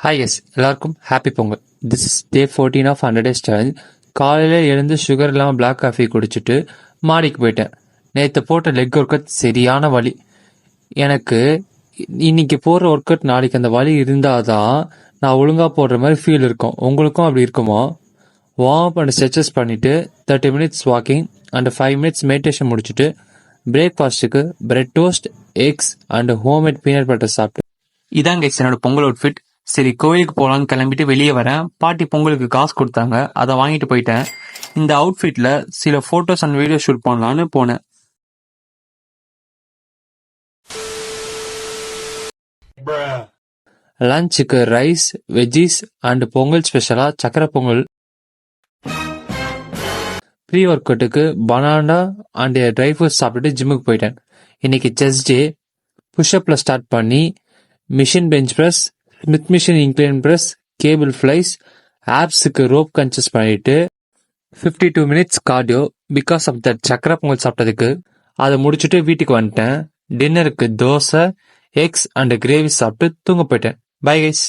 Hi எஸ் எல்லாருக்கும் happy Pongal. This is day 14 of 100 days challenge. காலையில் எழுந்து சுகர் இல்லாமல் பிளாக் காஃபி குடிச்சிட்டு மாடிக்கு போயிட்டேன். நேற்று போட்ட லெக் ஒர்க் அவுட் சரியான வலி. எனக்கு இன்னைக்கு போடுற ஒர்க் அவுட் நாளைக்கு அந்த வலி இருந்தால் தான் நான் ஒழுங்காக போடுற மாதிரி ஃபீல் இருக்கும். உங்களுக்கும் அப்படி இருக்குமோ? வார்ம் அப் அண்ட் ஸ்ட்ரெச்சஸ் பண்ணிவிட்டு 30 minutes walking and 5 minutes meditation முடிச்சுட்டு பிரேக்ஃபாஸ்ட்டுக்கு bread toast, X and homemade peanut butter சாப்பிட்டு இதாங்க என்னோட பொங்கல் அவுட்ஃபிட். சரி, கோயிலுக்கு போகலான்னு கிளம்பிட்டு வெளியே வரேன். பாட்டி பொங்கலுக்கு காசு கொடுத்தாங்க, அதை வாங்கிட்டு போயிட்டேன். இந்த அவுட்ஃபிட்ல சில போட்டோஸ் அண்ட் வீடியோ ஷூட் பண்ணலான்னு போனேன். லஞ்சுக்கு ரைஸ், வெஜ்ஜீஸ் அண்ட் பொங்கல் ஸ்பெஷலா சக்கரை பொங்கல். ப்ரீ ஒர்க் அவுட்டுக்கு பனானா அண்ட் ட்ரை ஃப்ரூட்ஸ் சாப்பிட்டுட்டு ஜிம்முக்கு போயிட்டேன். இன்னைக்கு செஸ்ட் டே. புஷ்அப்ல ஸ்டார்ட் பண்ணி machine bench press, Smith machine incline press, cable flies, ஆப்ஸுக்கு ரோப் கன்சஸ் பண்ணிட்டு 52 minutes cardio because of that சக்கரை பொங்கல் சாப்பிட்டதுக்கு. அதை முடிச்சுட்டு வீட்டுக்கு வந்துட்டேன். டின்னருக்கு தோசை, எக்ஸ் அண்ட் கிரேவி சாப்பிட்டு தூங்க போயிட்டேன். Bye guys.